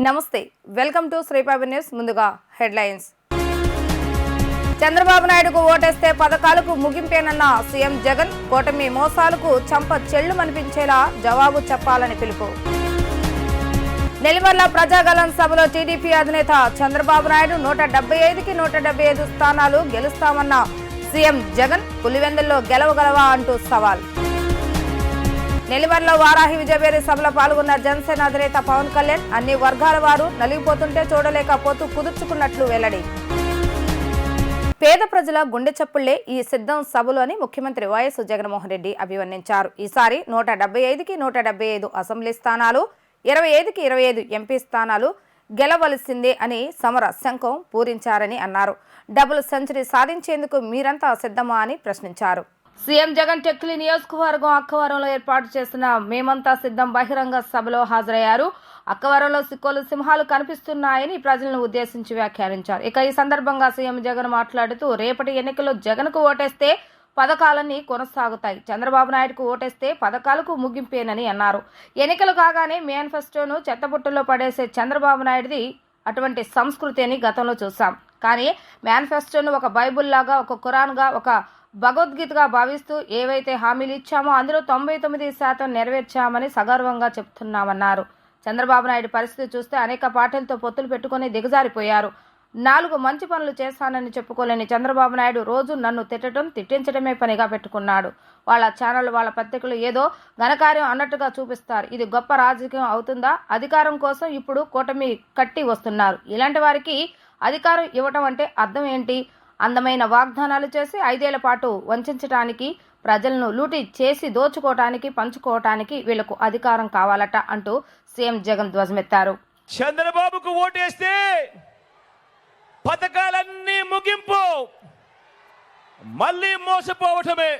నమస్తే welcome to శ్రీపాబి news. ముందుగా headlines. Chandrababu నాయుడుకు ఓటేస్తే పథకాలకు ముగింపేనన్న సీఎం జగన్. కూటమి మోసాలకు చంప చెళ్లుమనిపించేలా జవాబు చెప్పాలని పిలుపు. నెల్లిమర్ల ప్రజాగళం సభలో టీడీపీ అధినేత చంద్రబాబు నాయుడు 175కి 175 స్థానాలు గెలుస్తామన్న సీఎం జగన్. పులివెందుల్లో గెలవగలవా అంటూ సవాల్. నెల్లిమర్లో వారాహి విజయవేరి సభలో పాల్గొన్న జనసేన అధినేత పవన్ కళ్యాణ్. అన్ని వర్గాల వారు నలిగిపోతుంటే చూడలేక పొత్తు కుదుర్చుకున్నట్లు వెల్లడి. పేద ప్రజల గుండె చప్పుళ్లే ఈ సిద్ధం సభలు అని ముఖ్యమంత్రి వైఎస్ జగన్మోహన్ రెడ్డి అభివర్ణించారు. ఈసారి 175కి 175 అసెంబ్లీ స్థానాలు, 25కి 25 ఎంపీ స్థానాలు గెలవలసిందే అని సమర శంఖం పూరించారని అన్నారు. డబుల్ సెంచరీ సాధించేందుకు మీరంతా సిద్ధమా అని ప్రశ్నించారు. సీఎం జగన్ టెక్లీ నియోజకవర్గం అక్కవరంలో ఏర్పాటు చేసిన మేమంతా సిద్ధం బహిరంగ సభలో హాజరయ్యారు. అక్కవరంలో సిక్కోలు సింహాలు కనిపిస్తున్నాయని ప్రజలను ఉద్దేశించి వ్యాఖ్యానించారు. ఇక ఈ సందర్భంగా సీఎం జగన్ మాట్లాడుతూ రేపటి ఎన్నికల్లో జగన్కు ఓటేస్తే పథకాలన్నీ కొనసాగుతాయి, చంద్రబాబు నాయుడుకు ఓటేస్తే పథకాలకు ముగింపేనని అన్నారు. ఎన్నికలు కాగానే మేనిఫెస్టోను చెత్తబుట్టలో పడేసే చంద్రబాబు నాయుడుది అటువంటి సంస్కృతి అని గతంలో చూసాం. కానీ మేనిఫెస్టోను ఒక బైబుల్ లాగా, ఒక ఖురాన్గా, ఒక భగవద్గీతగా భావిస్తూ ఏవైతే హామీలు ఇచ్చామో అందులో 99% నెరవేర్చామని సగర్వంగా చెప్తున్నామన్నారు. చంద్రబాబు నాయుడు పరిస్థితి చూస్తే అనేక పార్టీలతో పొత్తులు పెట్టుకుని దిగజారిపోయారు. 4 మంచి పనులు చేశానని చెప్పుకోలేని చంద్రబాబు నాయుడు రోజు నన్ను తిట్టించడమే పనిగా పెట్టుకున్నాడు. వాళ్ళ ఛానల్, వాళ్ళ పత్రికలు ఏదో ఘనకార్యం అన్నట్టుగా చూపిస్తారు. ఇది గొప్ప రాజకీయం అవుతుందా? అధికారం కోసం ఇప్పుడు కూటమి కట్టి వస్తున్నారు. ఇలాంటి వారికి అధికారం ఇవ్వటం అంటే అర్థం ఏంటి? అందమైన వాగ్దానాలు చేసి 5 ఏళ్ల పాటు వంచడానికి, ప్రజలను లూటీ చేసి దోచుకోవటానికి, పంచుకోవటానికి వీళ్లకు అధికారం కావాలట అంటూ సీఎం జగన్ ధ్వజమెత్తారు. చంద్రబాబుకు ఓటేస్తే పథకాలన్నీ ముగింపు, మళ్ళీ మోసపోవటమే.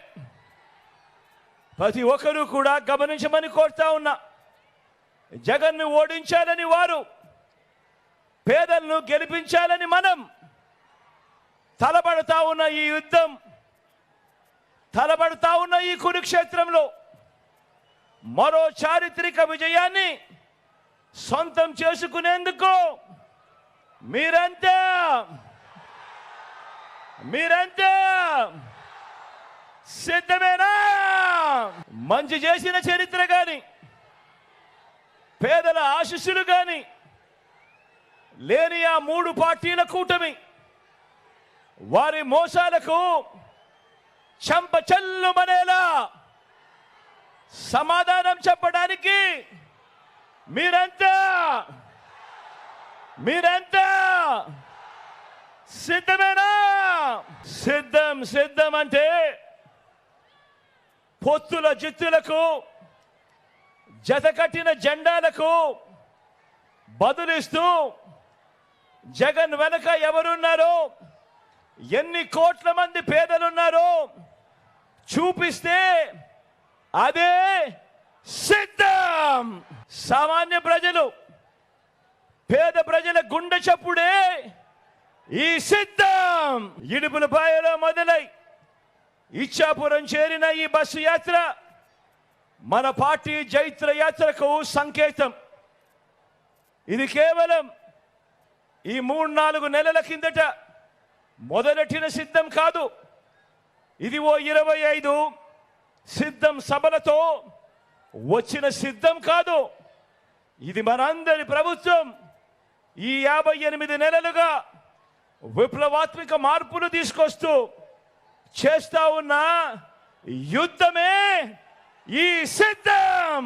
ప్రతి ఒక్కరూ కూడా గమనించమని కోరుతా ఉన్నా. జగన్ను ఓడించాలని వారు, పేదలను గెలిపించాలని మనం తలబడతా ఉన్న ఈ యుద్ధం, తలబడతా ఉన్న ఈ కురుక్షేత్రంలో మరో చారిత్రక విజయాన్ని సొంతం చేసుకునేందుకు మీరంతా సిద్ధమేనా? మంచి చేసిన చరిత్ర గాని, పేదల ఆశీస్సులు గాని లేని ఆ 3 పార్టీల కూటమి వారి మోసాలకు చెంపచెల్లుమనేలా సమాధానం చెప్పడానికి మీరంతా సిద్ధమేనా? సిద్ధం అంటే పొత్తుల జిత్తులకు, జతకట్టిన జెండాలకు బదులిస్తూ జగన్ వెనక ఎవరున్నారో, ఎన్ని కోట్ల మంది పేదలున్నారో చూపిస్తే అదే సిద్ధం. సామాన్య ప్రజలు, పేద ప్రజల గుండె చప్పుడే ఈ సిద్ధం. ఇడుపులపాయలో మొదలై ఇచ్చాపురం చేరిన ఈ బస్సు యాత్ర మన పార్టీ జైత్ర యాత్రకు సంకేతం. ఇది కేవలం ఈ 3-4 నెలల కిందట మొదలెట్టిన సిద్ధం కాదు. ఇది ఓ 25 సిద్ధం సభలతో వచ్చిన సిద్ధం కాదు. ఇది మనందరి ప్రభుత్వం ఈ 58 నెలలుగా విప్లవాత్మక మార్పులు తీసుకొస్తూ చేస్తా ఉన్న యుద్ధమే ఈ సిద్ధం.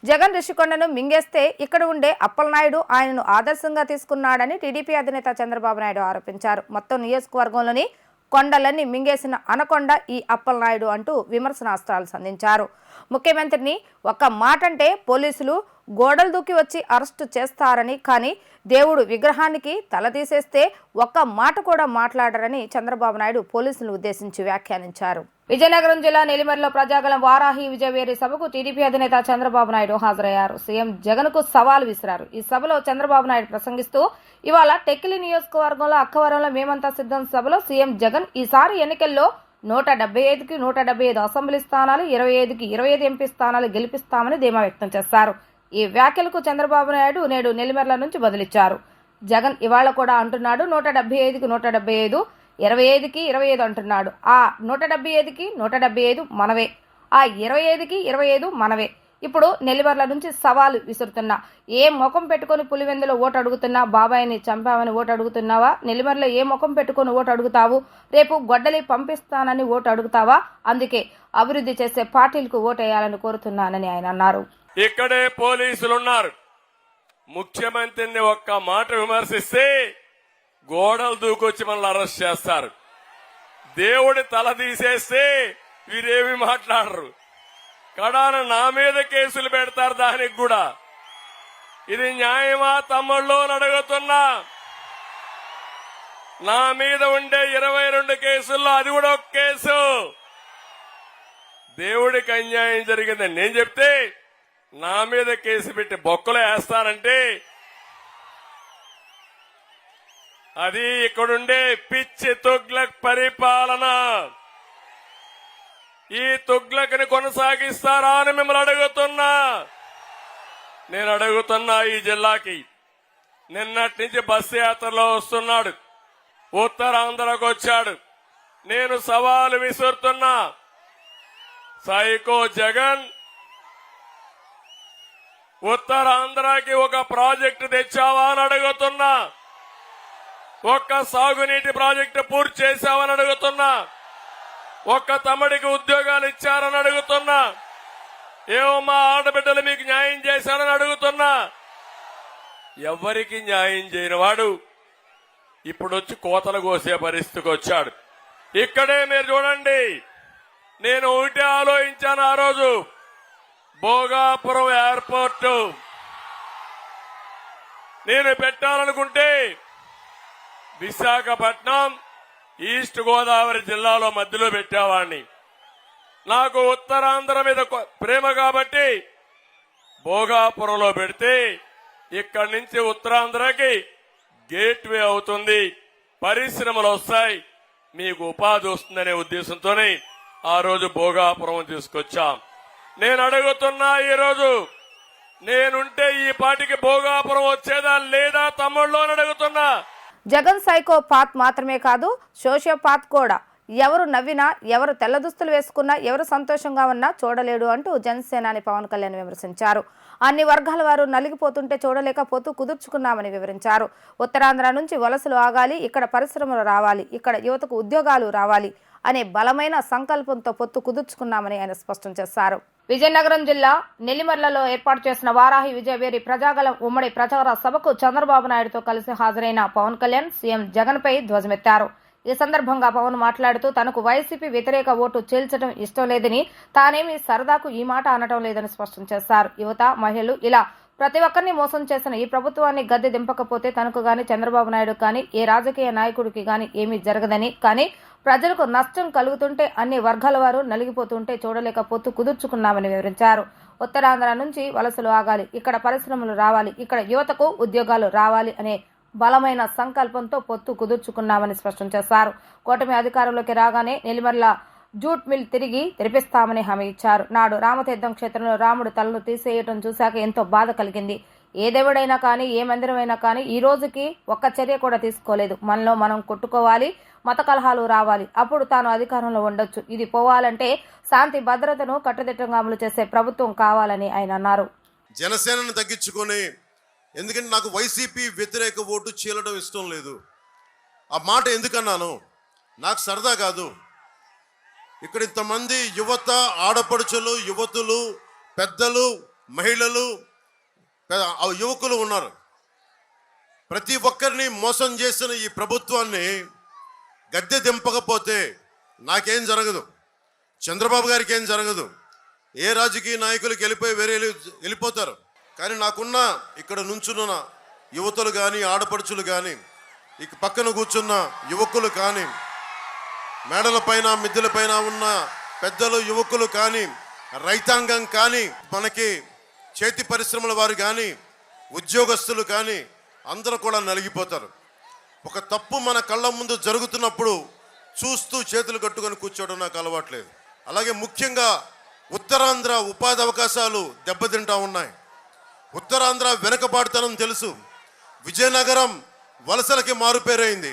జగన్ రిషికొండను మింగేస్తే ఇక్కడ ఉండే అప్పలనాయుడు ఆయనను ఆదర్శంగా తీసుకున్నాడని టీడీపీ అధినేత చంద్రబాబు నాయుడు ఆరోపించారు. మొత్తం నియోజకవర్గంలోని కొండలన్నీ మింగేసిన అనకొండ ఈ అప్పలనాయుడు అంటూ విమర్శనాస్త్రాలు సంధించారు. ముఖ్యమంత్రిని ఒక్క మాటంటే పోలీసులు గోడలు దూకి వచ్చి అరెస్టు చేస్తారని, కానీ దేవుడు విగ్రహానికి తల తీసేస్తే ఒక్క మాట కూడా మాట్లాడరని చంద్రబాబు నాయుడు పోలీసులను ఉద్దేశించి వ్యాఖ్యానించారు. విజయనగరం జిల్లా నెల్లిమర్లో ప్రజాగళం వారాహి విజయవేరి సభకు టీడీపీ అధినేత చంద్రబాబు నాయుడు హాజరయ్యారు. సీఎం జగన్ కు సవాల్ విసిరారు. ఈ సభలో చంద్రబాబు నాయుడు ప్రసంగిస్తూ ఇవాళ టెక్లీ నియోజకవర్గంలో అక్కవరంలో మేమంతా సిద్ధం సభలో సీఎం జగన్ ఈసారి ఎన్నికల్లో 175కి 175 అసెంబ్లీ స్థానాలు, 25కి 25 ఎంపీ స్థానాలు గెలిపిస్తామని ధీమా వ్యక్తం చేశారు. ఈ వ్యాఖ్యలకు చంద్రబాబు నాయుడు నేడు నెల్లిమర్ల నుంచి బదులిచ్చారు. జగన్ ఇవాళ కూడా అంటున్నాడు 175కి 175, 25కి 25 అంటున్నాడు. ఆ 175కి 175 మనవే, ఆ 25కి 25 మనవే. ఇప్పుడు నెల్లిమర్ల నుంచి సవాలు విసురుతున్నా, ఏ ముఖం పెట్టుకుని పులివెందులో ఓటు అడుగుతున్నా? బాబాయిని చంపామని ఓటు అడుగుతున్నావా? నెల్లిమర్లో ఏ ముఖం పెట్టుకుని ఓటు అడుగుతావు? రేపు గొడ్డలి పంపిస్తానని ఓటు అడుగుతావా? అందుకే అభివృద్ధి చేసే పార్టీలకు ఓటేయాలని కోరుతున్నానని ఆయన అన్నారు. ఇక్కడే పోలీసులున్నారు. ముఖ్యమంత్రిని ఒక్క మాట విమర్శిస్తే గోడలు దూకొచ్చి మనల్ని అరెస్ట్ చేస్తారు. దేవుడి తల తీసేస్తే వీరేమి మాట్లాడరు. కడాన నా మీద కేసులు పెడతారు. దానికి కూడా ఇది న్యాయమా తమ్ముళ్ళు అని అడుగుతున్నా. నా మీద ఉండే 22 కేసుల్లో అది కూడా ఒక కేసు. దేవుడికి అన్యాయం జరిగిందని నేను చెప్తే నా మీద కేసు పెట్టి బొక్కలు వేస్తానంటే అది ఇక్కడుండే పిచ్చి తుగ్లక్ పరిపాలన. ఈ తుగ్లక్ని కొనసాగిస్తారా అని మిమ్మల్ని అడుగుతున్నా. నేను అడుగుతున్నా ఈ జిల్లాకి. నిన్నటి నుంచి బస్సు యాత్రలో వస్తున్నాడు, ఉత్తరాంధ్రకు వచ్చాడు. నేను సవాలు విసురుతున్నా, సైకో జగన్ ఉత్తరాంధ్రకి ఒక ప్రాజెక్టు తెచ్చావా అని అడుగుతున్నా. ఒక్క సాగునీటి ప్రాజెక్టు పూర్తి చేశావని అడుగుతున్నా. ఒక్క తమ్ముడికి ఉద్యోగాలు ఇచ్చారని అడుగుతున్నా. ఏమో మా ఆడబిడ్డలు మీకు న్యాయం చేశారని అడుగుతున్నా. ఎవరికి న్యాయం చేయని వాడు ఇప్పుడు వచ్చి కోతలు కోసే పరిస్థితికి వచ్చాడు. ఇక్కడే మీరు చూడండి, నేను ఒకటి ఆలోచించాను ఆ రోజు. భోగాపురం ఎయిర్పోర్టు నేను పెట్టాలనుకుంటే విశాఖపట్నం, ఈస్ట్ గోదావరి జిల్లాలో మధ్యలో పెట్టేవాడిని. నాకు ఉత్తరాంధ్ర మీద ప్రేమ కాబట్టి భోగాపురంలో పెడితే ఇక్కడి నుంచి ఉత్తరాంధ్రకి గేట్వే అవుతుంది, పరిశ్రమలు వస్తాయి, మీకు ఉపాధి వస్తుందనే ఉద్దేశంతోనే ఆ రోజు భోగాపురం తీసుకొచ్చాం. నేను అడుగుతున్నా, ఈరోజు నేనుంటే ఈ పార్టీకి భోగాపురం వచ్చేదా లేదా తమ్ముళ్ళు అని అడుగుతున్నా. జగన్ సైకో పాత్ మాత్రమే కాదు, సోషియోపాత్ కూడా. ఎవరు నవ్వినా, ఎవరు తెల్ల దుస్తులు వేసుకున్నా, ఎవరు సంతోషంగా ఉన్నా చూడలేడు అంటూ జనసేనాని పవన్ కళ్యాణ్ విమర్శించారు. అన్ని వర్గాల వారు నలిగిపోతుంటే చూడలేకపోతూ కుదుర్చుకున్నామని వివరించారు. ఉత్తరాంధ్ర నుంచి వలసలు ఆగాలి, ఇక్కడ పరిశ్రమలు రావాలి, ఇక్కడ యువతకు ఉద్యోగాలు రావాలి అనే బలమైన సంకల్పంతో పొత్తు కుదుర్చుకున్నామని ఆయన స్పష్టం చేశారు. విజయనగరం జిల్లా నెల్లిమర్లలో ఏర్పాటు చేసిన వారాహి విజయవేరి ప్రజాగలం ఉమ్మడి ప్రచార సభకు చంద్రబాబు నాయుడుతో కలిసి హాజరైన పవన్ కళ్యాణ్ సీఎం జగన్ పై ధ్వజమెత్తారు. ఈ సందర్భంగా పవన్ మాట్లాడుతూ తనకు వైసీపీ వ్యతిరేక ఓటు చీల్చడం ఇష్టం లేదని, తానేమి సరదాకు ఈ మాట అనటం లేదని స్పష్టం చేశారు. యువత, మహిళలు ఇలా ప్రతి ఒక్కరిని మోసం చేసిన ఈ ప్రభుత్వాన్ని గద్దె దింపకపోతే తనకు గాని, చంద్రబాబు నాయుడు కానీ, ఏ రాజకీయ నాయకుడికి గాని ఏమీ జరగదని, కానీ ప్రజలకు నష్టం కలుగుతుంటే, అన్ని వర్గాల వారు నలిగిపోతుంటే చూడలేకపోతూ కుదుర్చుకున్నామని వివరించారు. ఉత్తరాంధ్ర నుంచి వలసలు ఆగాలి, ఇక్కడ పరిశ్రమలు రావాలి, ఇక్కడ యువతకు ఉద్యోగాలు రావాలి అనే బలమైన సంకల్పంతో పొత్తు కుదుర్చుకున్నామని స్పష్టం చేశారు. కూటమి అధికారంలోకి రాగానే నెల్లిమర్ల జూట్ మిల్ తిరిగి తెరిపిస్తామని హామీ ఇచ్చారు. నాడు రామతీర్థం క్షేత్రంలో రాముడు తలను తీసేయటం చూశాక ఎంతో బాధ కలిగింది. ఏ దేవుడైనా కానీ, ఏ మందిరమైనా కానీ ఈ రోజుకి ఒక్క చర్య కూడా తీసుకోలేదు. మనలో మనం కొట్టుకోవాలి, మత కలహాలు రావాలి, అప్పుడు తాను అధికారంలో ఉండొచ్చు. ఇది పోవాలంటే శాంతి భద్రతను కట్టుదిట్టంగా అమలు చేసే ప్రభుత్వం కావాలని ఆయన అన్నారు. జనసేనను తగ్గించుకొని, ఎందుకంటే నాకు వైసీపీ వ్యతిరేక ఓటు చీలడం ఇష్టం లేదు. ఆ మాట ఎందుకన్నాను, నాకు సరదా కాదు. ఇక్కడ ఇంతమంది యువత, ఆడపడుచులు, యువతులు, పెద్దలు, మహిళలు, యువకులు ఉన్నారు. ప్రతి ఒక్కరిని మోసం చేసిన ఈ ప్రభుత్వాన్ని గద్దె దింపకపోతే నాకేం జరగదు, చంద్రబాబు గారికి ఏం జరగదు, ఏ రాజకీయ నాయకులకి వెళ్ళిపోతారు. కానీ నాకున్న ఇక్కడ నుంచున్న యువతులు కానీ, ఆడపడుచులు కానీ, ఇక పక్కన కూర్చున్న యువకులు కానీ, మేడల పైన మిద్దెల పైన ఉన్న పెద్దలు, యువకులు కానీ, రైతాంగం కానీ, మనకి చేతి పరిశ్రమల వారు కానీ, ఉద్యోగస్తులు కానీ అందరూ కూడా నలిగిపోతారు. ఒక తప్పు మన కళ్ళ ముందు జరుగుతున్నప్పుడు చూస్తూ చేతులు కట్టుకొని కూర్చోవడం నాకు అలవాట్లేదు. అలాగే ముఖ్యంగా ఉత్తరాంధ్ర ఉపాధి అవకాశాలు దెబ్బతింటా ఉన్నాయి. ఉత్తరాంధ్ర వెనుకబాటుతనం తెలుసు. విజయనగరం వలసలకి మారుపేరైంది.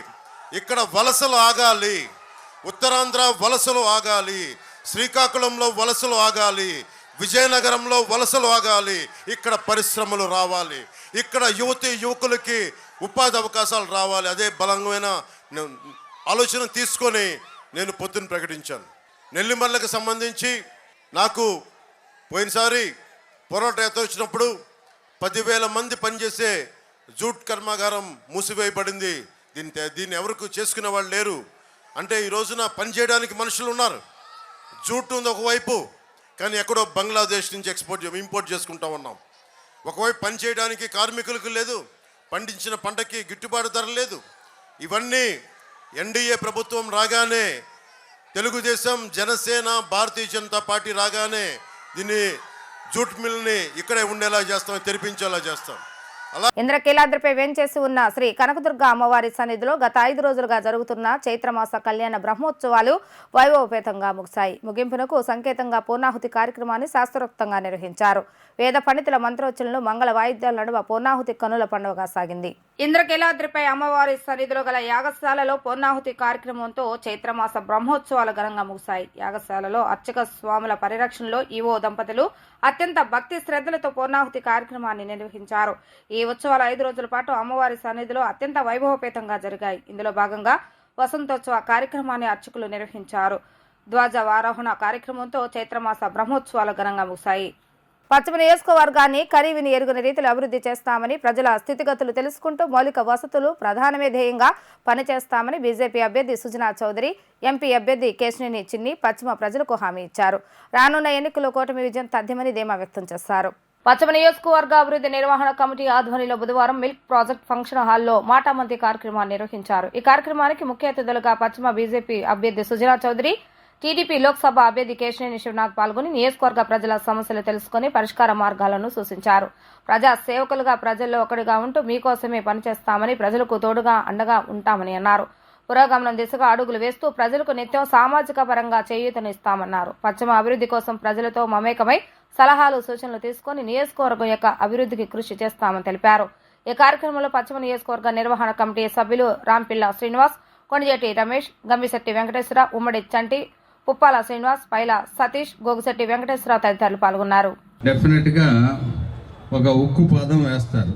ఇక్కడ వలసలు ఆగాలి, ఉత్తరాంధ్ర వలసలు ఆగాలి, శ్రీకాకుళంలో వలసలు ఆగాలి, విజయనగరంలో వలసలు ఆగాలి, ఇక్కడ పరిశ్రమలు రావాలి, ఇక్కడ యువకులకి ఉపాధి అవకాశాలు రావాలి. అదే బలమైన ఆలోచన తీసుకొని నేను పొద్దున్న ప్రకటించాను. నెల్లిమర్లకు సంబంధించి నాకు పోయినసారి పోరాటం వచ్చినప్పుడు 10,000 మంది పనిచేసే జూట్ కర్మాగారం మూసివేయబడింది. దీన్ని ఎవరికి చేసుకునే వాళ్ళు లేరు. అంటే ఈ రోజున పనిచేయడానికి మనుషులు ఉన్నారు. జూట్ ఉంది ఒకవైపు, కానీ ఎక్కడో బంగ్లాదేశ్ నుంచి ఇంపోర్ట్ చేసుకుంటా ఉన్నాం. ఒకవైపు పనిచేయడానికి కార్మికులకు లేదు, పండించిన పంటకి గిట్టుబాటు ధర లేదు. ఇవన్నీ ఎన్డీఏ ప్రభుత్వం రాగానే, తెలుగుదేశం, జనసేన, భారతీయ జనతా పార్టీ రాగానే దీన్ని జూట్ మిల్ని ఇక్కడే ఉండేలా చేస్తాం, తెరిపించేలా చేస్తాం. ఇంద్రకీలాద్రిపై వేంచేసి ఉన్న శ్రీ కనకదుర్గ అమ్మవారి సన్నిధిలో గత 5 రోజులుగా జరుగుతున్న చైత్రమాస కళ్యాణ బ్రహ్మోత్సవాలు వైభవపేతంగా ముగిశాయి. ముగింపునకు సంకేతంగా పూర్ణాహుతి కార్యక్రమాన్ని శాస్త్రోక్తంగా నిర్వహించారు. వేద పండితుల మంత్రోచ్చరణలు, మంగళ వాయిద్యాల నడుమ పూర్ణాహుతి కనుల పండుగగా సాగింది. ఇంద్రకీలాద్రిపై అమ్మవారి సన్నిధిలో గల యాగశాలలో పూర్ణాహుతి కార్యక్రమంతో చైత్రమాస బ్రహ్మోత్సవాలు ఘనంగా ముగిశాయి. యాగశాలలో అర్చక స్వాముల పరిరక్షణలో ఈవో దంపతులు అత్యంత భక్తి శ్రద్ధలతో పూర్ణాహుతి కార్యక్రమాన్ని నిర్వహించారు. ఈ ఉత్సవాలు 5 రోజుల పాటు అమ్మవారి సన్నిధిలో అత్యంత వైభవపేతంగా జరిగాయి. ఇందులో భాగంగా వసంతోత్సవ కార్యక్రమాన్ని అర్చకులు నిర్వహించారు. ధ్వజవారోహణ కార్యక్రమంతో చైత్రమాస బ్రహ్మోత్సవాలు ఘనంగా ముగిశాయి. పశ్చిమ నియోజకవర్గాన్ని కరీవిని ఎరుగని రీతిలో అభివృద్ధి చేస్తామని, ప్రజల స్థితిగతులు తెలుసుకుంటూ మౌలిక వసతులు ప్రధానమే ధ్యేయంగా పనిచేస్తామని బీజేపీ అభ్యర్థి సుజనా చౌదరి, ఎంపీ అభ్యర్థి కేశినేని చిన్ని పశ్చిమ ప్రజలకు హామీ ఇచ్చారు. రానున్న ఎన్నికల్లో కూటమి విజయం తథ్యమని ధీమా వ్యక్తం చేశారు. పశ్చిమ నియోజకవర్గ అభివృద్ధి నిర్వహణ కమిటీ ఆధ్వర్యంలో బుధవారం మిల్క్ ప్రాజెక్ట్ ఫంక్షన్ హాల్లో మాటామంతి కార్యక్రమాన్ని నిర్వహించారు. ఈ కార్యక్రమానికి ముఖ్య అతిథులుగా పశ్చిమ బీజేపీ అభ్యర్థి సుజనా చౌదరి, టీడీపీ లోక్సభ అభ్యర్థి కేశినేని శివనాథ్ పాల్గొని నియోజకవర్గ ప్రజల సమస్యలు తెలుసుకుని పరిష్కార మార్గాలను సూచించారు. ప్రజా సేవకులుగా ప్రజల్లో ఒకటిగా ఉంటూ మీకోసమే పనిచేస్తామని, ప్రజలకు తోడుగా అండగా ఉంటామని అన్నారు. పురోగమనం దిశగా అడుగులు వేస్తూ ప్రజలకు నిత్యం సామాజిక పరంగా చేయూతనిస్తామన్నారు. పశ్చిమ అభివృద్ధి కోసం ప్రజలతో మమేకమై సలహాలు, సూచనలు తీసుకుని నియోజకవర్గం యొక్క అభివృద్ధికి కృషి చేస్తామని తెలిపారు. ఈ కార్యక్రమంలో పశ్చిమ నియోజకవర్గ నిర్వహణ కమిటీ సభ్యులు రాంపిల్ల శ్రీనివాస్, కొండజేటి రమేష్, గంబిశెట్టి వెంకటేశ్వర, ఉమ్మడి చంటి, పుప్పాల శ్రీనివాస్, పైల సతీష్, గోగుశెట్టి వెంకటేశ్వర తదితరులు పాల్గొన్నారు. డెఫినెట్ గా ఒక ఉక్కు పదం వేస్తారు.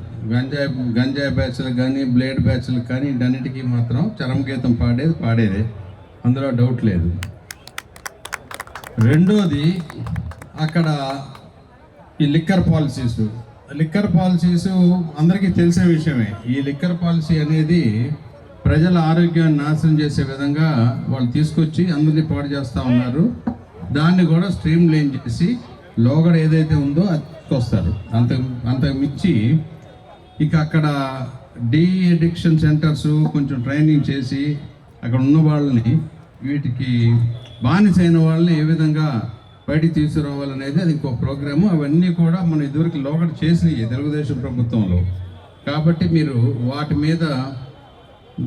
గంజాయి బ్యాచ్లు కానీ, బ్లేడ్ బ్యాచ్లు కానీ, ఇటన్నిటికీ మాత్రం చరమగీతం పాడేదే, అందులో డౌట్ లేదు. రెండోది, అక్కడ ఈ లిక్కర్ పాలసీస్ అందరికీ తెలిసే విషయమే. ఈ లిక్కర్ పాలసీ అనేది ప్రజల ఆరోగ్యాన్ని నాశనం చేసే విధంగా వాళ్ళు తీసుకొచ్చి అందరినీ పాడు చేస్తూ ఉన్నారు. దాన్ని కూడా స్ట్రీమ్ లైన్ చేసి లోగడ ఏదైతే ఉందో అది తీసుకొస్తారు. అంతకు మించి ఇక అక్కడ డీ అడిక్షన్ సెంటర్స్ కొంచెం ట్రైనింగ్ చేసి అక్కడ ఉన్న వాళ్ళని, వీటికి బానిసైన వాళ్ళని ఏ విధంగా బయటికి తీసుకురావాలనేది అది ఇంకో ప్రోగ్రాము. అవన్నీ కూడా మనం ఇదివరకు లోగడ చేసినాయి తెలుగుదేశం ప్రభుత్వంలో. కాబట్టి మీరు వాటి మీద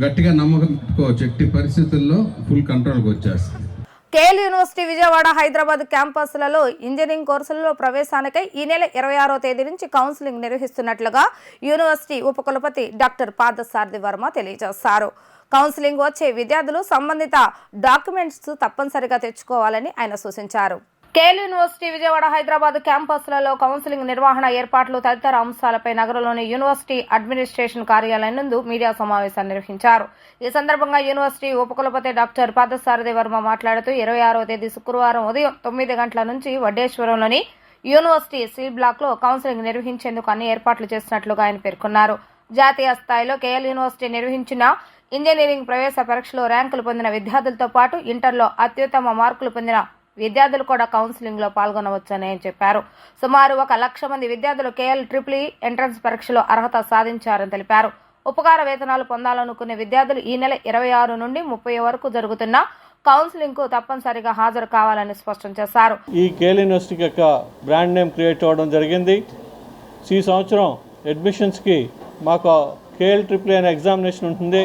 గట్టిగా నమ్మకం పెట్టుకోవచ్చు. ఎట్టి పరిస్థితుల్లో ఫుల్ కంట్రోల్కి వచ్చేస్తుంది. కేఎల్ యూనివర్సిటీ విజయవాడ, హైదరాబాద్ క్యాంపస్లలో ఇంజనీరింగ్ కోర్సులలో ప్రవేశానికై ఈ నెల 26వ తేదీ నుంచి కౌన్సిలింగ్ నిర్వహిస్తున్నట్లుగా యూనివర్సిటీ ఉపకులపతి డాక్టర్ పార్థసారథి వర్మ తెలియజేశారు. కౌన్సిలింగ్ వచ్చే విద్యార్థులు సంబంధిత డాక్యుమెంట్స్ తప్పనిసరిగా తెచ్చుకోవాలని ఆయన సూచించారు. కేఎల్ యూనివర్సిటీ విజయవాడ, హైదరాబాద్ క్యాంపస్లలో కౌన్సిలింగ్ నిర్వహణ ఏర్పాట్లు తదితర అంశాలపై నగరంలోని యూనివర్సిటీ అడ్మినిస్ట్రేషన్ కార్యాలయం నందు మీడియా సమావేశాన్ని నిర్వహించారు. ఈ సందర్భంగా యూనివర్సిటీ ఉపకులపతి డాక్టర్ పార్థసారథి వర్మ మాట్లాడుతూ 26వ తేదీ శుక్రవారం ఉదయం 9 గంటల నుంచి వడ్డేశ్వరంలోని యూనివర్సిటీ సి బ్లాక్ లో కౌన్సిలింగ్ నిర్వహించేందుకు అన్ని ఏర్పాట్లు చేసినట్లుగా ఆయన పేర్కొన్నారు. జాతీయ స్థాయిలో కేఎల్ యూనివర్సిటీ నిర్వహించిన ఇంజనీరింగ్ ప్రవేశ పరీక్షలో ర్యాంకులు పొందిన విద్యార్థులతో పాటు ఇంటర్లో అత్యుత్తమ మార్కులు పొందిన విద్యార్థులు కూడా కౌన్సిలింగ్ లో పాల్గొనవచ్చని ఆయన చెప్పారు. సుమారు 1 లక్ష మంది విద్యార్థులు కేఎల్ ట్రిపుల్ ఎంట్రన్స్ పరీక్షలో అర్హత సాధించారని తెలిపారు. ఉపకార వేతనాలు పొందాలనుకునే విద్యార్థులు ఈ నెల 26 నుండి 30 వరకు జరుగుతున్న కౌన్సిలింగ్ కు తప్పనిసరిగా హాజరు కావాలని స్పష్టం చేశారు. ఈ కేఎల్ యూనివర్సిటీ యొక్క బ్రాండ్ నేమ్ క్రియేట్ అవ్వడం జరిగింది. ఈ సంవత్సరం అడ్మిషన్స్కి మాకు కేఎల్ ట్రిపుల్ అనే ఎగ్జామినేషన్ ఉంటుంది.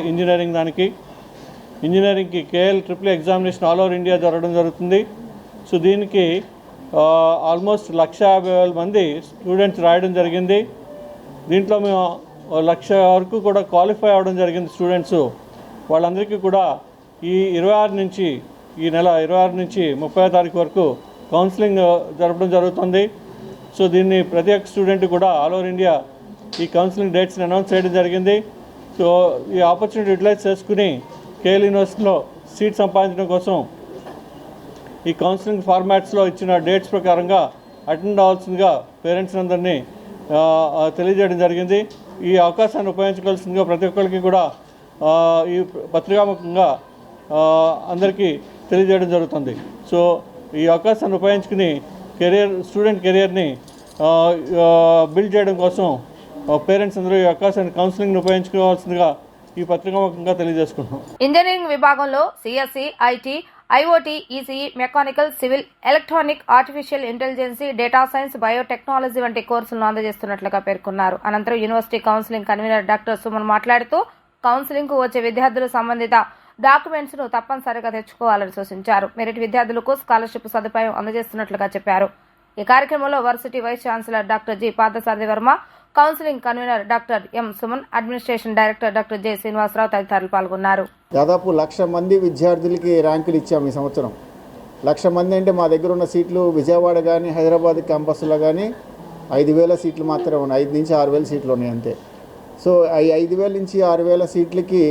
ఇంజనీరింగ్కి KL triple examination all over India జరగడం జరుగుతుంది. సో దీనికి ఆల్మోస్ట్ 150,000 మంది స్టూడెంట్స్ రాయడం జరిగింది. దీంట్లో మేము 1,00,000 వరకు కూడా క్వాలిఫై అవ్వడం జరిగింది స్టూడెంట్స్. వాళ్ళందరికీ కూడా ఈ నెల 26 నుంచి 30వ తారీఖు వరకు కౌన్సిలింగ్ జరపడం జరుగుతుంది. సో దీన్ని ప్రతి ఒక్క స్టూడెంట్ కూడా ఆల్ ఓవర్ ఇండియా ఈ కౌన్సిలింగ్ డేట్స్ని అనౌన్స్ చేయడం జరిగింది. సో ఈ ఆపర్చునిటీ యూటిలైజ్ చేసుకుని కేఎల్ యూనివర్సిటీలో సీట్ సంపాదించడం కోసం ఈ కౌన్సిలింగ్ ఫార్మాట్స్లో ఇచ్చిన డేట్స్ ప్రకారంగా అటెండ్ అవ్వాల్సిందిగా పేరెంట్స్ అందరినీ తెలియజేయడం జరిగింది. ఈ అవకాశాన్ని ఉపయోగించుకోవాల్సిందిగా ప్రతి ఒక్కరికి కూడా ఈ పత్రికాముఖంగా అందరికీ తెలియజేయడం జరుగుతుంది. సో ఈ అవకాశాన్ని ఉపయోగించుకుని స్టూడెంట్ కెరియర్ని బిల్డ్ చేయడం కోసం పేరెంట్స్ అందరూ ఈ అవకాశాన్ని కౌన్సిలింగ్ని ఉపయోగించుకోవాల్సిందిగా ఈ పత్రికాముఖంగా తెలియజేసుకుంటున్నాం. ఇంజనీరింగ్ విభాగంలో CSC, IT, IOT, ECE, mechanical, civil, electronic, artificial intelligence, data science, biotechnology వంటి కోర్సులను అందజేస్తున్నట్లుగా పేర్కొన్నారు. అనంతరం university counselling convener doctor Suman మాట్లాడుతూ కౌన్సిలింగ్ కు వచ్చే విద్యార్థులు సంబంధిత డాక్యుమెంట్స్ ను తప్పనిసరిగా తెచ్చుకోవాలని సూచించారు. మెరిట్ విద్యార్థులకు స్కాలర్షిప్ సదుపాయం అందజేస్తున్నట్లుగా చెప్పారు. ఈ కార్యక్రమంలో varsity vice chancellor doctor G Parthasarathi Varma, counselling convener doctor M Suman, administration director doctor J Srinivasarao తదితరులు పాల్గొన్నారు. దాదాపు 1,00,000 మంది విద్యార్థులకి ర్యాంకులు ఇచ్చాము ఈ సంవత్సరం. 1,00,000 మంది అంటే మా దగ్గర ఉన్న సీట్లు విజయవాడ కానీ హైదరాబాద్ క్యాంపస్లో కానీ 5,000 సీట్లు మాత్రమే ఉన్నాయి. 5 నుంచి 6,000 సీట్లు ఉన్నాయి అంతే. సో ఈ 5,000 నుంచి 6,000 సీట్లకి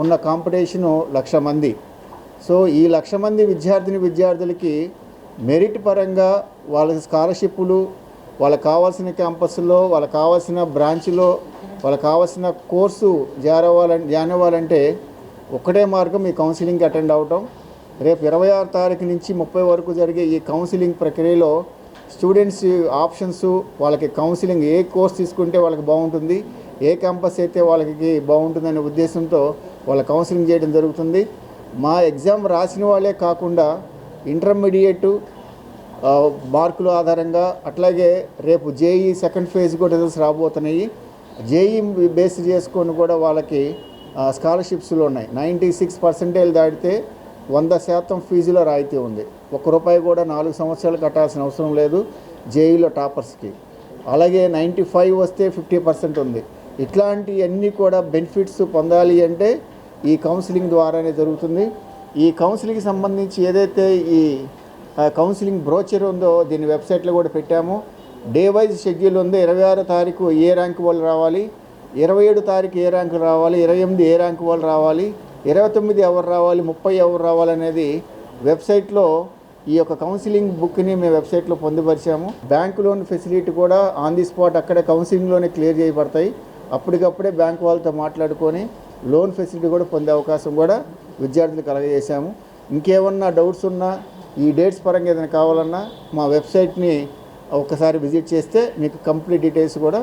ఉన్న కాంపిటీషను 1,00,000 మంది. సో ఈ 1,00,000 మంది విద్యార్థులకి మెరిట్ పరంగా వాళ్ళకి స్కాలర్షిప్లు, వాళ్ళకి కావాల్సిన క్యాంపస్లో, వాళ్ళకి కావాల్సిన బ్రాంచ్లో, వాళ్ళకి కావాల్సిన కోర్సు జాయిన్ అవ్వాలంటే ఒకటే మార్గం ఈ కౌన్సిలింగ్కి అటెండ్ అవ్వటం. రేపు 26 తారీఖు నుంచి 30 వరకు జరిగే ఈ కౌన్సిలింగ్ ప్రక్రియలో స్టూడెంట్స్ ఆప్షన్స్, వాళ్ళకి కౌన్సిలింగ్ ఏ కోర్స్ తీసుకుంటే వాళ్ళకి బాగుంటుంది, ఏ క్యాంపస్ అయితే వాళ్ళకి బాగుంటుందనే ఉద్దేశంతో వాళ్ళ కౌన్సిలింగ్ చేయడం జరుగుతుంది. మా ఎగ్జామ్ రాసిన వాళ్ళే కాకుండా ఇంటర్మీడియట్ మార్కుల ఆధారంగా, అట్లాగే రేపు జేఈ సెకండ్ ఫేజ్ కూడా రిజల్ట్స్ రాబోతున్నాయి. జేఈ బేస్ చేసుకొని కూడా వాళ్ళకి స్కాలర్షిప్స్లో ఉన్నాయి. 96% దాటితే 100% ఫీజులో రాయితీ ఉంది. ₹1 కూడా 4 సంవత్సరాలు కట్టాల్సిన అవసరం లేదు జేఈలో టాపర్స్కి. అలాగే 95 వస్తే 50% ఉంది. ఇట్లాంటివన్నీ కూడా బెనిఫిట్స్ పొందాలి అంటే ఈ కౌన్సిలింగ్ ద్వారానే జరుగుతుంది. ఈ కౌన్సిలింగ్కి సంబంధించి ఏదైతే ఈ కౌన్సిలింగ్ బ్రోచర్ ఉందో దీన్ని వెబ్సైట్లో కూడా పెట్టాము. డే వైజ్ షెడ్యూల్ ఉంది. 26 తారీఖు ఏ ర్యాంక్ వాళ్ళు రావాలి, 27 తారీఖు ఏ ర్యాంకు రావాలి, 28 ఏ ర్యాంకు వాళ్ళు రావాలి, 29 ఎవరు రావాలి, 30 ఎవరు రావాలనేది వెబ్సైట్లో ఈ యొక్క కౌన్సిలింగ్ బుక్ని మేము వెబ్సైట్లో పొందుపరిచాము. బ్యాంకు లోన్ ఫెసిలిటీ కూడా ఆన్ ది స్పాట్ అక్కడే కౌన్సిలింగ్లోనే క్లియర్ చేయబడతాయి. అప్పటికప్పుడే బ్యాంకు వాళ్ళతో మాట్లాడుకొని లోన్ ఫెసిలిటీ కూడా పొందే అవకాశం కూడా విద్యార్థులకు కలగజేశాము. ఇంకేమన్నా డౌట్స్ ఉన్నా, ఈ డేట్స్ పరంగా ఏదైనా కావాలన్నా మా వెబ్సైట్ని ఒకసారి విజిట్ చేస్తే మీకు కంప్లీట్ డీటెయిల్స్ కూడా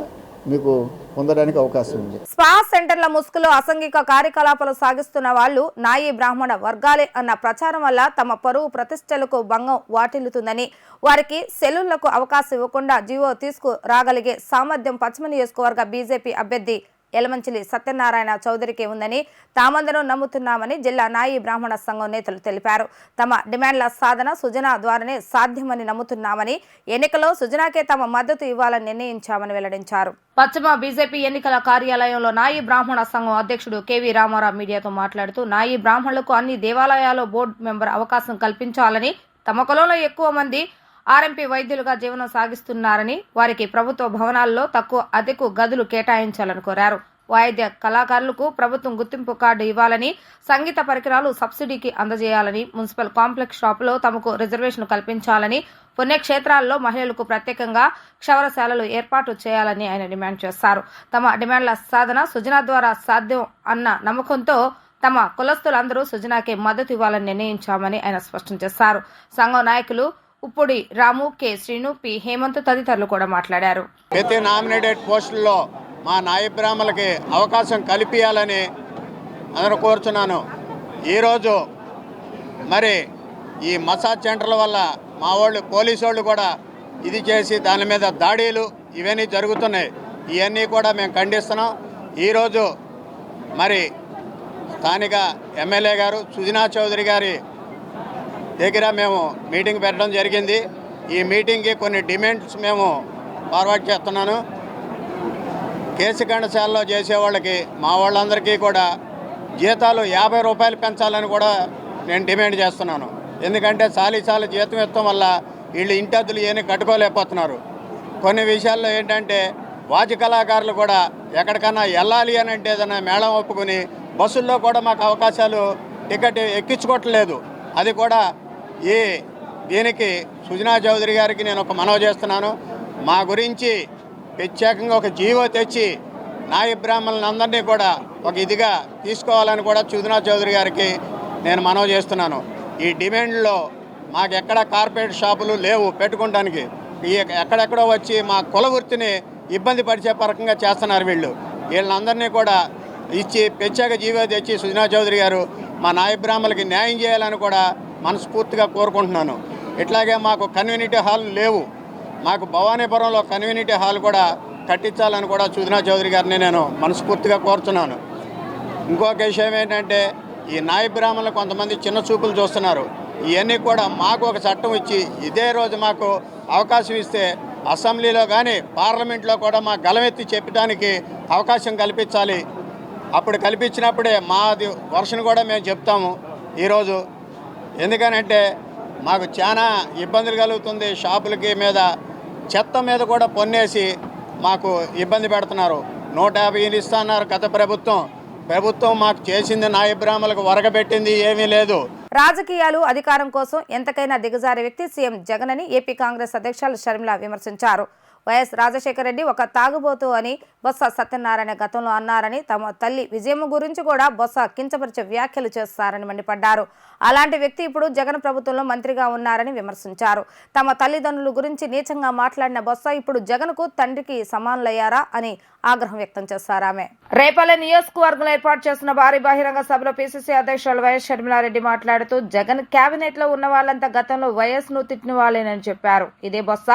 మీకు పొందడానికి అవకాశం ఉంది. స్పా సెంటర్ల ముసుగులో అసాంఘిక కార్యకలాపాలు సాగిస్తున్న వాళ్ళు నాయి బ్రాహ్మణ వర్గాలే అన్న ప్రచారం వల్ల తమ పరువు ప్రతిష్టలకు భంగం వాటిల్లుతుందని, వారికి సెలూన్లకు అవకాశం ఇవ్వకుండా జీవో తీసుకురాగలిగే సామర్థ్యం పశ్చిమ నియోజకవర్గ బీజేపీ అభ్యర్థి యలమంచిలి సత్యనారాయణ చౌదరికి ఉందని తామందరం నమ్ముతున్నామని జిల్లా నాయి బ్రాహ్మణ సంఘం నేతలు తెలిపారు. తమ డిమాండ్ల సాధన సుజనా ద్వారానే సాధ్యమని నమ్ముతున్నామని, ఎన్నికల్లో సుజనాకే తమ మద్దతు ఇవ్వాలని నిర్ణయించామని వెల్లడించారు. పశ్చిమ బీజేపీ ఎన్నికల కార్యాలయంలో నాయి బ్రాహ్మణ సంఘం అధ్యక్షుడు కెవి రామారావు మీడియాతో మాట్లాడుతూ నాయి బ్రాహ్మణులకు అన్ని దేవాలయాల్లో బోర్డు మెంబర్ అవకాశం కల్పించాలని, తమ కులంలో ఎక్కువ మంది ఆర్ఎంపీ వైద్యులుగా జీవనం సాగిస్తున్నారని, వారికి ప్రభుత్వ భవనాల్లో తక్కువ అద్దెకు గదులు కేటాయించాలని కోరారు. వాయిద్య కళాకారులకు ప్రభుత్వం గుర్తింపు కార్డు ఇవ్వాలని, సంగీత పరికరాలు సబ్సిడీకి అందజేయాలని, మున్సిపల్ కాంప్లెక్స్ షాపులో తమకు రిజర్వేషన్ కల్పించాలని, పుణ్యక్షేత్రాల్లో మహిళలకు ప్రత్యేకంగా క్షవరశాలలు ఏర్పాటు చేయాలని ఆయన డిమాండ్ చేశారు. తమ డిమాండ్ల సాధన సుజనా ద్వారా సాధ్యం అన్న నమ్మకంతో తమ కులస్తులందరూ సుజనాకే మద్దతు ఇవ్వాలని నిర్ణయించామని ఆయన స్పష్టం చేశారు. సంఘం నాయకులు ఉప్పుడి రాము, కె శ్రీను, పి హేమంత్ తదితరులు కూడా మాట్లాడారు. ప్రతి నామినేటెడ్ పోస్టుల్లో మా నాయ బ్రాహ్మణులకి అవకాశం కల్పించాలని అందరూ కోరుతున్నాను. ఈరోజు మరి ఈ మసాజ్ సెంటర్ల వల్ల మా వాళ్ళు పోలీసు వాళ్ళు కూడా ఇది చేసి దాని మీద దాడులు ఇవన్నీ జరుగుతున్నాయి. ఇవన్నీ కూడా మేము ఖండిస్తున్నాం. ఈరోజు మరి స్థానిక ఎమ్మెల్యే గారు సుజనా చౌదరి గారి దగ్గర మేము మీటింగ్ పెట్టడం జరిగింది. ఈ మీటింగ్కి కొన్ని డిమాండ్స్ మేము ఫార్వర్డ్ చేస్తున్నాను. కేసు గండశాలలో చేసేవాళ్ళకి మా వాళ్ళందరికీ కూడా జీతాలు 50 రూపాయలు పెంచాలని కూడా నేను డిమాండ్ చేస్తున్నాను. ఎందుకంటే చాలీ జీతం ఇవ్వడం వల్ల వీళ్ళు ఇంటి అద్దెలు ఏమీ కట్టుకోలేకపోతున్నారు. కొన్ని విషయాల్లో ఏంటంటే వాద్య కళాకారులు కూడా ఎక్కడికన్నా వెళ్ళాలి అని అంటే ఏదైనా మేళం ఒప్పుకుని బస్సుల్లో కూడా మాకు అవకాశాలు టికెట్ ఎక్కించుకోవట్లేదు. అది కూడా దీనికి సుజనా చౌదరి గారికి నేను ఒక మనవి చేస్తున్నాను. మా గురించి ప్రత్యేకంగా ఒక జీవో తెచ్చి నాయ బ్రాహ్మణులందరినీ కూడా ఒక ఇదిగా తీసుకోవాలని కూడా సుజనా చౌదరి గారికి నేను మనవి చేస్తున్నాను. ఈ డిమాండ్లో మాకు ఎక్కడ కార్పొరేట్ షాపులు లేవు పెట్టుకోవడానికి. ఎక్కడెక్కడో వచ్చి మా కుల వృత్తిని ఇబ్బంది పరిచే పరకంగా చేస్తున్నారు వీళ్ళందరినీ కూడా ఇచ్చి ప్రత్యేక జీవో తెచ్చి సుజనా చౌదరి గారు మా నాయ బ్రాహ్మణులకి న్యాయం చేయాలని కూడా మనస్ఫూర్తిగా కోరుకుంటున్నాను. ఇట్లాగే మాకు కమ్యూనిటీ హాల్ లేవు. మాకు భవానీపురంలో కమ్యూనిటీ హాల్ కూడా కట్టించాలని కూడా సుజనా చౌదరి గారిని నేను మనస్ఫూర్తిగా కోరుతున్నాను. ఇంకొక విషయం ఏంటంటే ఈ నాయ బ్రాహ్మణులు కొంతమంది చిన్న చూపులు చూస్తున్నారు. ఇవన్నీ కూడా మాకు ఒక చట్టం ఇచ్చి ఇదే రోజు మాకు అవకాశం ఇస్తే అసెంబ్లీలో కానీ పార్లమెంట్లో కూడా మా గలమెత్తి చెప్పడానికి అవకాశం కల్పించాలి. అప్పుడు కల్పించినప్పుడే మాది వర్షన్ కూడా మేము చెప్తాము ఈరోజు. ఎందుకనంటే మాకు చాలా ఇబ్బందులు కలుగుతుంది. షాపులకి మీద చెత్త మీద కూడా పన్నేసి మాకు ఇబ్బంది పెడుతున్నారు. 150 ఇస్తున్నారు గత ప్రభుత్వం మాకు చేసింది నాయ బ్రాహ్మణులకు వరగబెట్టింది ఏమీ లేదు. రాజకీయాలు అధికారం కోసం ఎంతకైనా దిగజారే వ్యక్తి సీఎం జగన్ అని ఏపీ కాంగ్రెస్ అధ్యక్షులు షర్మిల విమర్శించారు. వైఎస్ రాజశేఖర రెడ్డి ఒక తాగుబోతు అని బొత్స సత్యనారాయణ గతంలో అన్నారని, తమ తల్లి విజయమ్మ గురించి కూడా బొత్స కించపరిచే వ్యాఖ్యలు చేస్తారని మండిపడ్డారు. అలాంటి వ్యక్తి ఇప్పుడు జగన్ ప్రభుత్వంలో మంత్రిగా ఉన్నారని విమర్శించారు. తమ తల్లిదండ్రుల గురించి నీచంగా మాట్లాడిన బొత్స ఇప్పుడు జగన్కు తండ్రికి సమానులయ్యారా అని ఆగ్రహం వ్యక్తం చేశారు. ఆమె రేపల్లె నియోజకవర్గంలో ఏర్పాటు చేసిన భారీ బహిరంగ సభలో పిసిసి అధ్యక్షులు వైఎస్ షర్మిలారెడ్డి మాట్లాడుతూ జగన్ కేబినెట్ లో ఉన్న వాళ్ళంతా గతంలో వైఎస్ ను తిట్టిన వాళ్ళేనని చెప్పారు. ఇదే బొత్స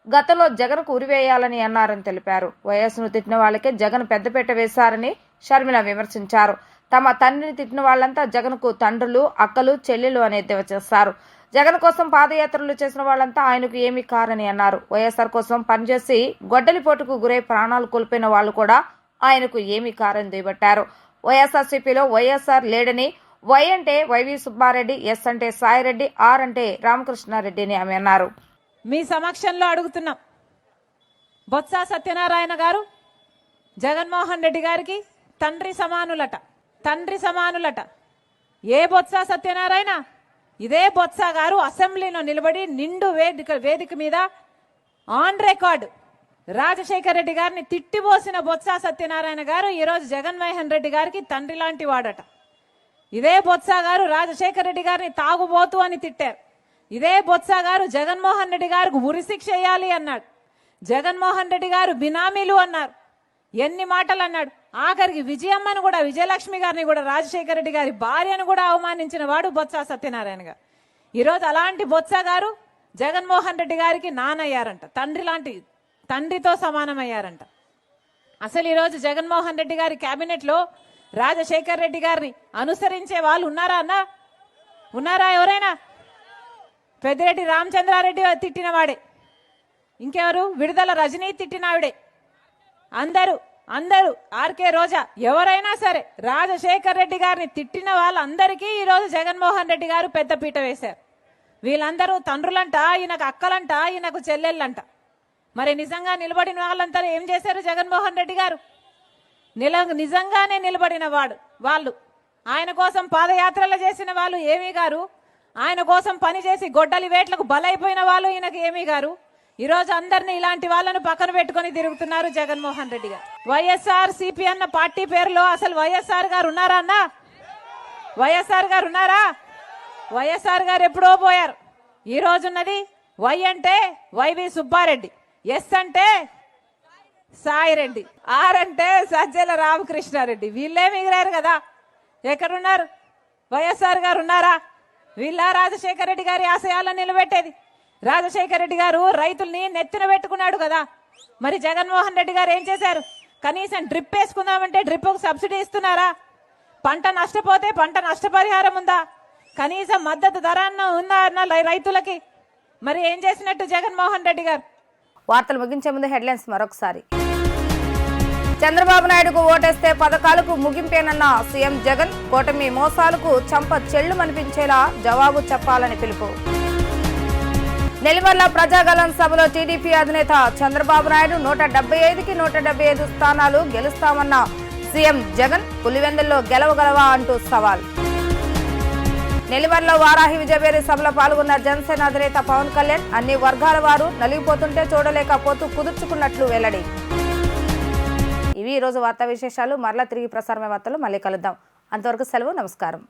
గతంలో జగన్ కు ఉరివేయాలని అన్నారని తెలిపారు. వైఎస్ ను తిట్టిన వాళ్ళకే జగన్ పెద్దపీట వేశారని షర్మిల విమర్శించారు. తమ తండ్రిని తిట్టిన వాళ్ళంతా జగన్ కు తండ్రులు, అక్కలు, చెల్లెలు అని ఎద్దేవా చేశారు. జగన్ కోసం పాదయాత్రలు చేసిన వాళ్ళంతా ఆయనకు ఏమీ కారని అన్నారు. వైఎస్ఆర్ కోసం పనిచేసి గొడ్డలిపోటుకు గురై ప్రాణాలు కోల్పోయిన వాళ్ళు కూడా ఆయనకు ఏమీ కారని దుయ్యబట్టారు. వైఎస్ఆర్సీపీలో వైఎస్ఆర్ లేడని, వై అంటే వైవి సుబ్బారెడ్డి, ఎస్ అంటే సాయిరెడ్డి, ఆర్ అంటే రామకృష్ణారెడ్డి అని ఆమె అన్నారు. మీ సమక్షంలో అడుగుతున్నాం, బొత్స సత్యనారాయణ గారు జగన్మోహన్ రెడ్డి గారికి తండ్రి సమానులట. ఏ బొత్స సత్యనారాయణ? ఇదే బొత్స గారు అసెంబ్లీలో నిలబడి నిండు వేదిక మీద ఆన్ రికార్డ్ రాజశేఖర రెడ్డి గారిని తిట్టిపోసిన బొత్స సత్యనారాయణ గారు ఈరోజు జగన్మోహన్ రెడ్డి గారికి తండ్రి లాంటి వాడట. ఇదే బొత్స గారు రాజశేఖర రెడ్డి గారిని తాగుబోతు అని తిట్టారు. ఇదే బొత్స గారు జగన్మోహన్ రెడ్డి గారికి ఉరిశిక్ష వేయాలి అన్నాడు. జగన్మోహన్ రెడ్డి గారు బినామీలు అన్నారు. ఎన్ని మాటలు అన్నాడు. ఆఖరికి విజయమ్మను కూడా, విజయలక్ష్మి గారిని కూడా, రాజశేఖర రెడ్డి గారి భార్యను కూడా అవమానించిన వాడు బొత్స సత్యనారాయణ గారు. ఈరోజు అలాంటి బొత్స గారు జగన్మోహన్ రెడ్డి గారికి నానయ్యారంట. తండ్రితో సమానమయ్యారంట. అసలు ఈరోజు జగన్మోహన్ రెడ్డి గారి కేబినెట్ లో రాజశేఖర రెడ్డి గారిని అనుసరించే వాళ్ళు ఉన్నారా ఎవరైనా? పెద్దిరెడ్డి రామచంద్రారెడ్డి తిట్టిన వాడే. ఇంకెవరు? విడుదల రజనీ తిట్టిన ఆవిడే. అందరూ ఆర్కే రోజా, ఎవరైనా సరే రాజశేఖర్ రెడ్డి గారిని తిట్టిన వాళ్ళందరికీ ఈరోజు జగన్మోహన్ రెడ్డి గారు పెద్దపీట వేశారు. వీళ్ళందరూ తండ్రులంట, ఈయనకు అక్కలంట, ఈయనకు చెల్లెళ్ళంట. మరి నిజంగా నిలబడిన వాళ్ళంతా ఏం చేశారు? జగన్మోహన్ రెడ్డి గారు నిజంగానే నిలబడిన వాళ్ళు ఆయన కోసం పాదయాత్రలు చేసిన వాళ్ళు ఏమీ గారు, ఆయన కోసం పనిచేసి గొడ్డలి వేట్లకు బలైపోయిన వాళ్ళు ఈయనకు ఏమీ గారు. ఈరోజు అందరినీ ఇలాంటి వాళ్ళను పక్కన పెట్టుకుని తిరుగుతున్నారు జగన్మోహన్ రెడ్డి గారు. వైఎస్ఆర్ సిపి అన్న పార్టీ పేరులో అసలు వైఎస్ఆర్ గారు ఉన్నారా అన్నా? వైఎస్ఆర్ గారు ఉన్నారా? వైఎస్ఆర్ గారు ఎప్పుడో పోయారు. ఈ రోజున్నది వై అంటే వైవి సుబ్బారెడ్డి, ఎస్ అంటే సాయిరెడ్డి, ఆర్ అంటే సజ్జల రామకృష్ణారెడ్డి. వీళ్ళే మిగిలారు కదా. ఎక్కడున్నారు? వైఎస్ఆర్ గారు ఉన్నారా? వీళ్ళ రాజశేఖర రెడ్డి గారి ఆశయాలను నిలబెట్టేది. రాజశేఖర రెడ్డి గారు రైతుల్ని నెత్తిన పెట్టుకున్నాడు కదా. మరి జగన్మోహన్ రెడ్డి గారు ఏం చేశారు? కనీసం డ్రిప్ వేసుకుందామంటే డ్రిప్కు సబ్సిడీ ఇస్తున్నారా? పంట నష్టపోతే పంట నష్టపరిహారం ఉందా? కనీసం మద్దతు ధర ఉందా అన్న రైతులకి? మరి ఏం చేసినట్టు జగన్మోహన్ రెడ్డి గారు? వార్తలు ముగించే ముందు హెడ్లైన్స్ మరొకసారి. చంద్రబాబు నాయుడుకు ఓటేస్తే పథకాలకు ముగింపేనన్న సీఎం జగన్. కూటమి మోసాలకు చంప చెళ్లుమనిపించేలా జవాబు చెప్పాలని పిలుపు. నెల్లిమర్ల ప్రజాగళం సభలో టీడీపీ అధినేత చంద్రబాబు నాయుడు 175కి 175 స్థానాలు గెలుస్తామన్న సీఎం జగన్. పులివెందుల్లో గెలవగలవా అంటూ సవాల్. నెల్లిమర్ల వారాహి విజయవేరి సభలో పాల్గొన్న జనసేన అధినేత పవన్ కళ్యాణ్ అన్ని వర్గాల వారు నలిగిపోతుంటే చూడలేకపోతూ కుదుర్చుకున్నట్లు వెల్లడి. ఇవి ఈరోజు వార్తా విశేషాలు. మరలా తిరిగి ప్రసారమే వార్తలు మళ్ళీ కలుద్దాం. అంతవరకు సెలవు. నమస్కారం.